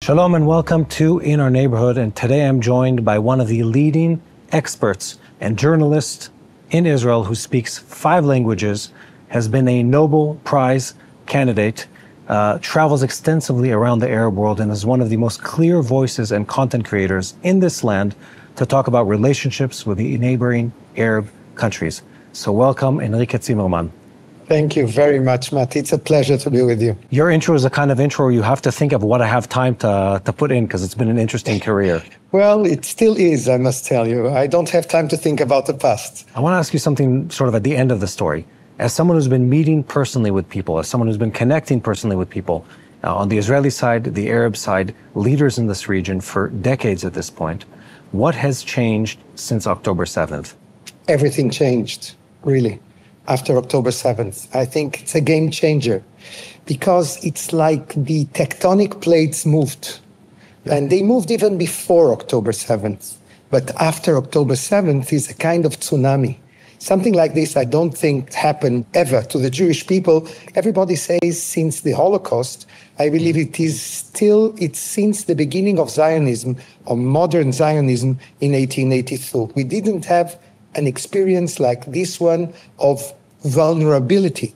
Shalom and welcome to In Our Neighborhood. And today I'm joined by one of the leading experts and journalists in Israel who speaks 5 languages, has been a Nobel Prize candidate, travels extensively around the Arab world, and is one of the most clear voices and content creators in this land to talk about relationships with the neighboring Arab countries. So welcome, Henrique Cymerman. Thank you very much, Matt. It's a pleasure to be with you. Your intro is a kind of intro where you have to think of what I have time to put in, because it's been an interesting career. Well, it still is, I must tell you. I don't have time to think about the past. I want to ask you something sort of at the end of the story. As someone who's been meeting personally with people, as someone who's been connecting personally with people, on the Israeli side, the Arab side, leaders in this region for decades at this point, what has changed since October 7th? Everything changed, really, after October 7th. I think it's a game changer because it's like the tectonic plates moved. And they moved even before October 7th. But after October 7th is a kind of tsunami. Something like this I don't think happened ever to the Jewish people. Everybody says since the Holocaust. I believe it's since the beginning of Zionism, of modern Zionism in 1882. We didn't have an experience like this one of vulnerability,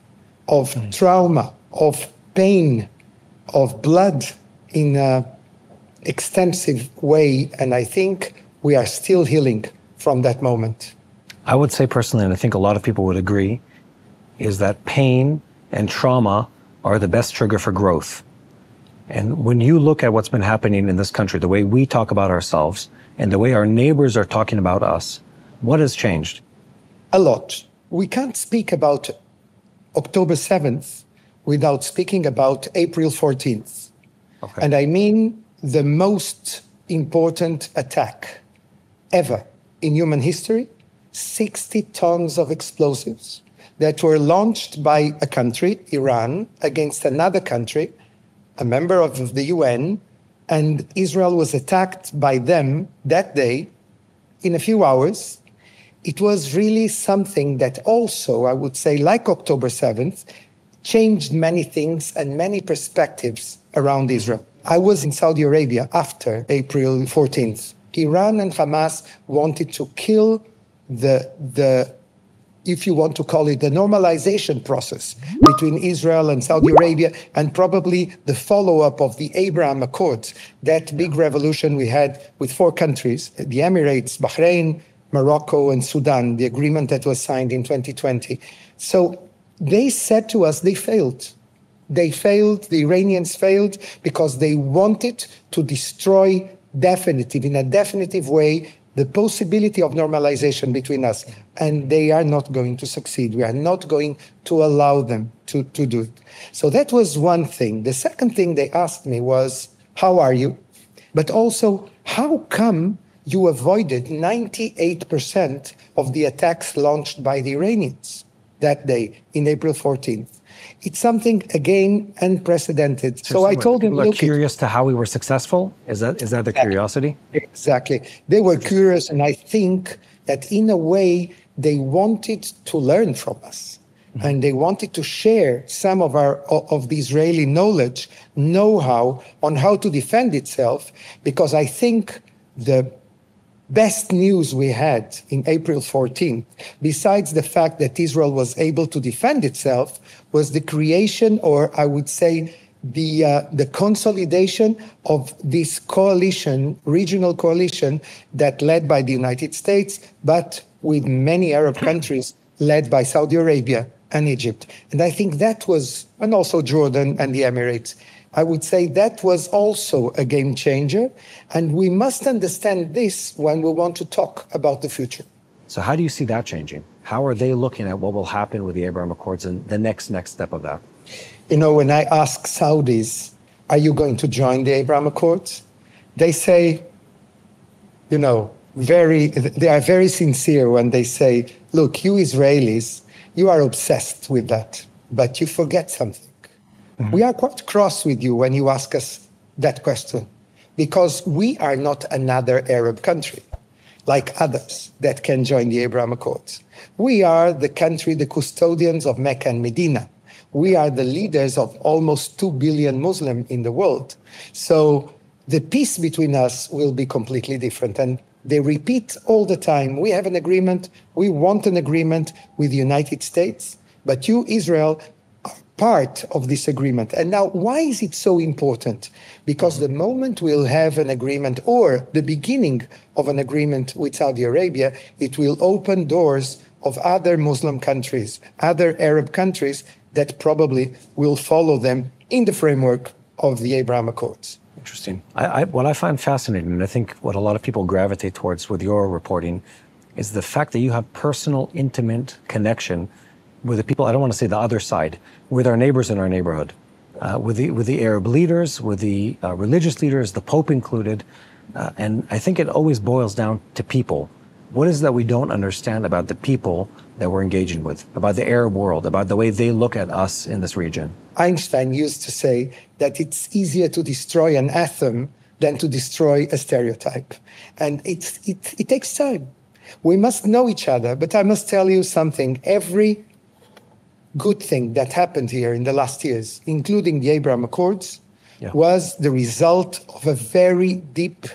of trauma, of pain, of blood in an extensive way. And I think we are still healing from that moment. I would say personally, and I think a lot of people would agree, is that pain and trauma are the best trigger for growth. And when you look at what's been happening in this country, the way we talk about ourselves and the way our neighbors are talking about us, what has changed? A lot. We can't speak about October 7th without speaking about April 14th. Okay. And I mean the most important attack ever in human history, 60 tons of explosives that were launched by a country, Iran, against another country, a member of the UN, and Israel was attacked by them that day in a few hours. It was really something that also, I would say, like October 7th, changed many things and many perspectives around Israel. I was in Saudi Arabia after April 14th. Iran and Hamas wanted to kill the if you want to call it, the normalization process between Israel and Saudi Arabia, and probably the follow-up of the Abraham Accords, that big revolution we had with 4 countries, the Emirates, Bahrain, Morocco, and Sudan, the agreement that was signed in 2020. So they said to us they failed. They failed, the Iranians failed, because they wanted to destroy in a definitive way, the possibility of normalization between us. And they are not going to succeed. We are not going to allow them to do it. So that was one thing. The second thing they asked me was, how are you? But also, how come you avoided 98% of the attacks launched by the Iranians that day in April 14th? It's something, again, unprecedented. So I told him, look, curious to how we were successful? Is that the curiosity? Exactly. They were curious, and I think that in a way they wanted to learn from us. Mm-hmm. And they wanted to share some of the Israeli know-how on how to defend itself, because I think the best news we had in April 14th, besides the fact that Israel was able to defend itself, was the creation, or I would say the consolidation of this coalition, regional coalition, that led by the United States, but with many Arab countries led by Saudi Arabia and Egypt. And I think that was, and also Jordan and the Emirates. I would say that was also a game changer, and we must understand this when we want to talk about the future. So how do you see that changing? How are they looking at what will happen with the Abraham Accords and the next step of that? You know, when I ask Saudis, are you going to join the Abraham Accords? They say, you know, they are very sincere when they say, look, you Israelis, you are obsessed with that, but you forget something. Mm-hmm. We are quite cross with you when you ask us that question, because we are not another Arab country like others that can join the Abraham Accords. We are the country, the custodians of Mecca and Medina. We are the leaders of almost 2 billion Muslims in the world. So the peace between us will be completely different. And they repeat all the time, we have an agreement, we want an agreement with the United States, but you, Israel, are part of this agreement. And now, why is it so important? Because the moment we'll have an agreement or the beginning of an agreement with Saudi Arabia, it will open doors of other Muslim countries, other Arab countries that probably will follow them in the framework of the Abraham Accords. Interesting. What I find fascinating, and I think what a lot of people gravitate towards with your reporting, is the fact that you have personal, intimate connection with the people, I don't want to say the other side, with our neighbors in our neighborhood, with the Arab leaders, with the religious leaders, the Pope included. And I think it always boils down to people. What is it that we don't understand about the people that we're engaging with, about the Arab world, about the way they look at us in this region? Einstein used to say that it's easier to destroy an atom than to destroy a stereotype. And it takes time. We must know each other, but I must tell you something. Every good thing that happened here in the last years, including the Abraham Accords, was the result of a very deep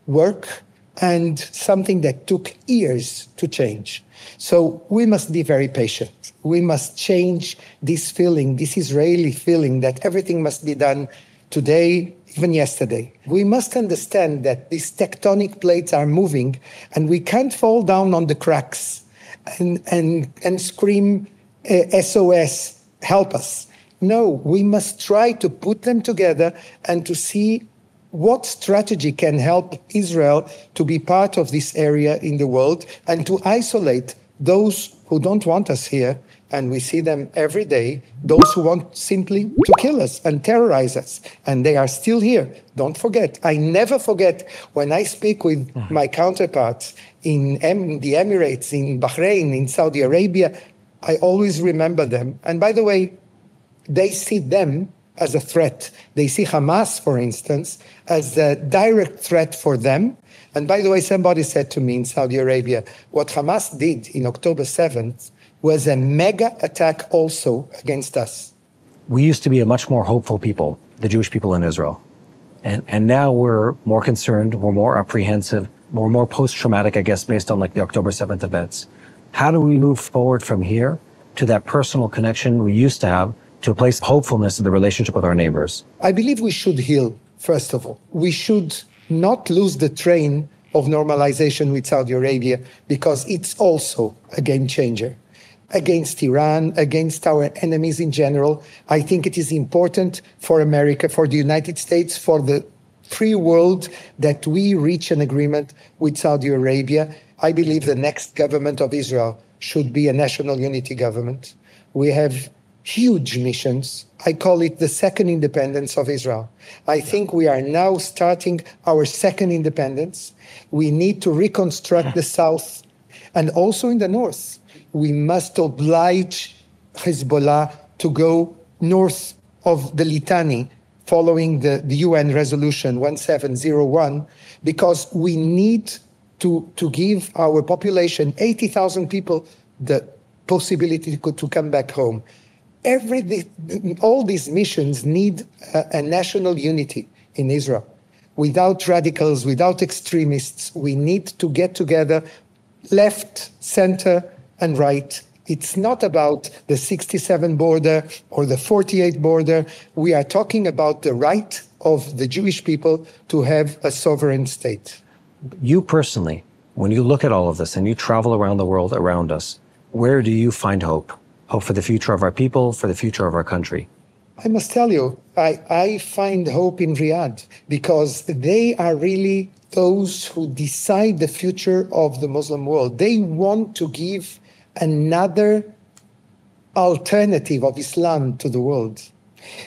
work and something that took years to change. So we must be very patient. We must change this feeling, this Israeli feeling that everything must be done today, even yesterday. We must understand that these tectonic plates are moving and we can't fall down on the cracks and scream, SOS, help us. No, we must try to put them together and to see what strategy can help Israel to be part of this area in the world and to isolate those who don't want us here, and we see them every day, those who want simply to kill us and terrorize us, and they are still here. Don't forget. I never forget when I speak with my counterparts in the Emirates, in Bahrain, in Saudi Arabia, I always remember them. And by the way, they see them as a threat. They see Hamas, for instance, as a direct threat for them. And by the way, somebody said to me in Saudi Arabia, what Hamas did in October 7th was a mega attack also against us. We used to be a much more hopeful people, the Jewish people in Israel. And now we're more concerned, we're more apprehensive, we're more post-traumatic, I guess, based on like the October 7th events. How do we move forward from here to that personal connection we used to have, to a place of hopefulness in the relationship with our neighbors? I believe we should heal, first of all. We should not lose the train of normalization with Saudi Arabia because it's also a game changer against Iran, against our enemies in general. I think it is important for America, for the United States, for the free world that we reach an agreement with Saudi Arabia. I believe the next government of Israel should be a national unity government. We have huge missions. I call it the second independence of Israel. I think we are now starting our second independence. We need to reconstruct the south and also in the north. We must oblige Hezbollah to go north of the Litani following the UN resolution 1701 because we need to give our population, 80,000 people, the possibility to come back home. All these missions need a national unity in Israel. Without radicals, without extremists, we need to get together, left, center, and right. It's not about the 67 border or the 48 border. We are talking about the right of the Jewish people to have a sovereign state. You personally, when you look at all of this and you travel around the world around us, where do you find hope? Hope for the future of our people, for the future of our country? I must tell you, I find hope in Riyadh because they are really those who decide the future of the Muslim world. They want to give another alternative of Islam to the world.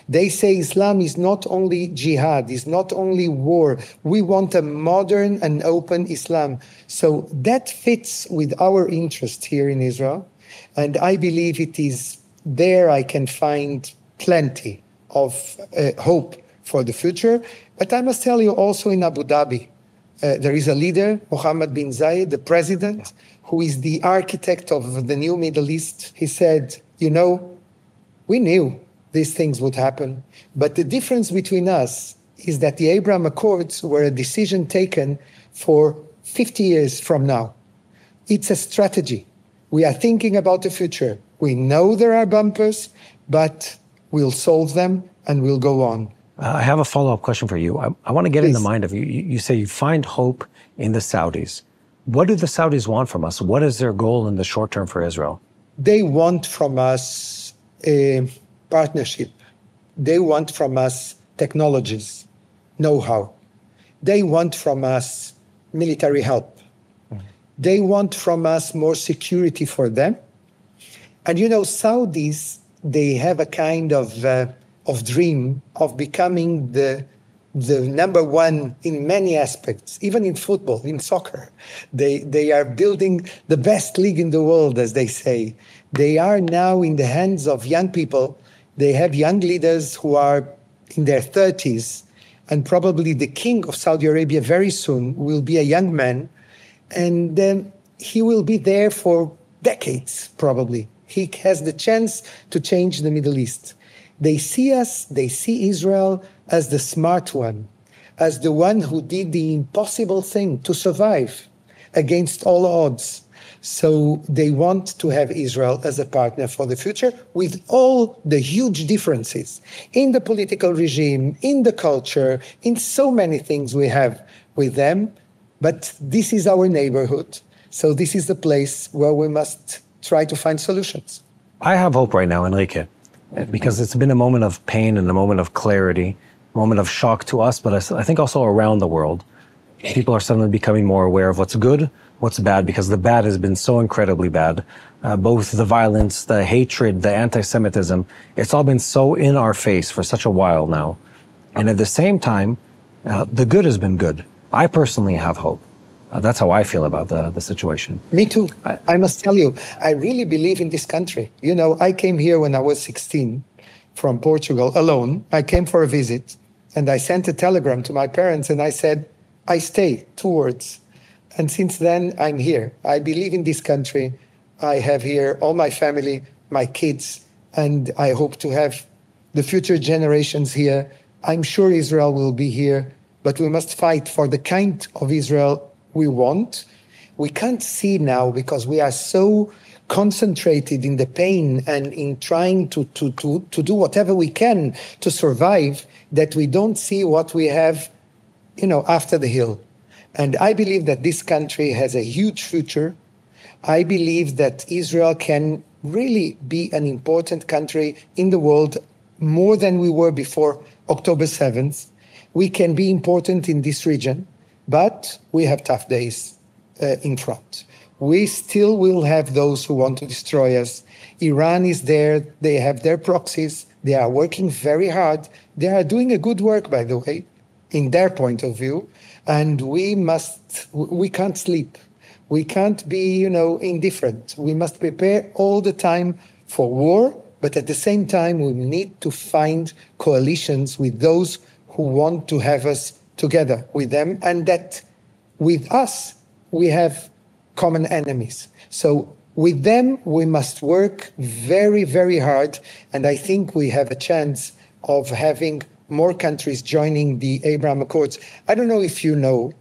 They say Islam is not only jihad, is not only war. We want a modern and open Islam. So that fits with our interest here in Israel. And I believe it is there I can find plenty of hope for the future. But I must tell you also in Abu Dhabi, there is a leader, Mohammed bin Zayed, the president, who is the architect of the new Middle East. He said, you know, we knew these things would happen. But the difference between us is that the Abraham Accords were a decision taken for 50 years from now. It's a strategy. We are thinking about the future. We know there are bumpers, but we'll solve them and we'll go on. I have a follow-up question for you. I want to get Please. in the mind of you. You say you find hope in the Saudis. What do the Saudis want from us? What is their goal in the short term for Israel? They want from us a partnership. They want from us technologies, know-how. They want from us military help. They want from us more security for them. And Saudis, they have a kind of dream of becoming the number one in many aspects, even in football, in soccer. They are building the best league in the world, as they say. They are now in the hands of young people. They have young leaders who are in their 30s, and probably the king of Saudi Arabia very soon will be a young man, and he will be there for decades, probably. He has the chance to change the Middle East. They see us, they see Israel as the smart one, as the one who did the impossible thing to survive against all odds. So they want to have Israel as a partner for the future, with all the huge differences in the political regime, in the culture, in so many things we have with them. But this is our neighborhood. So this is the place where we must try to find solutions. I have hope right now, Henrique, because it's been a moment of pain and a moment of clarity, a moment of shock to us, but I think also around the world. People are suddenly becoming more aware of what's good, what's bad, because the bad has been so incredibly bad. Both the violence, the hatred, the anti-Semitism, it's all been so in our face for such a while now. And at the same time, the good has been good. I personally have hope. That's how I feel about the situation. Me too. I must tell you, I really believe in this country. I came here when I was 16 from Portugal alone. I came for a visit and I sent a telegram to my parents and I said, I stay, 2 words. And since then, I'm here. I believe in this country. I have here all my family, my kids, and I hope to have the future generations here. I'm sure Israel will be here, but we must fight for the kind of Israel we want. We can't see now because we are so concentrated in the pain and in trying to do whatever we can to survive that we don't see what we have, after the hill. And I believe that this country has a huge future. I believe that Israel can really be an important country in the world more than we were before October 7th. We can be important in this region. But we have tough days in front. We still will have those who want to destroy us. Iran is there. They have their proxies. They are working very hard. They are doing a good work, by the way, in their point of view. And we can't sleep. We can't be, indifferent. We must prepare all the time for war. But at the same time, we need to find coalitions with those who want to have us together with them, and that with us, we have common enemies. So with them, we must work very, very hard, and I think we have a chance of having more countries joining the Abraham Accords. I don't know if you know,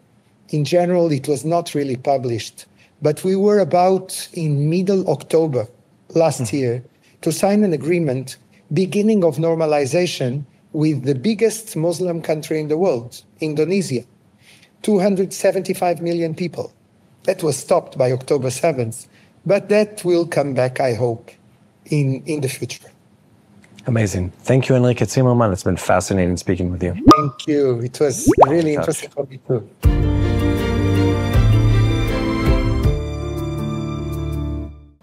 in general, it was not really published, but we were about in middle October last year to sign an agreement, beginning of normalization, with the biggest Muslim country in the world, Indonesia, 275 million people. That was stopped by October 7th, but that will come back, I hope, in the future. Amazing. Thank you, Henrique Cymerman. It's been fascinating speaking with you. Thank you. It was really interesting for me too.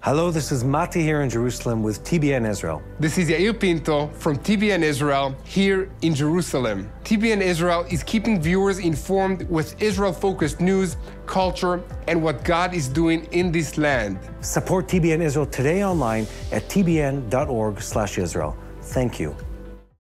Hello, this is Mati here in Jerusalem with TBN Israel. This is Yair Pinto from TBN Israel here in Jerusalem. TBN Israel is keeping viewers informed with Israel-focused news, culture, and what God is doing in this land. Support TBN Israel today online at tbn.org/Israel. Thank you.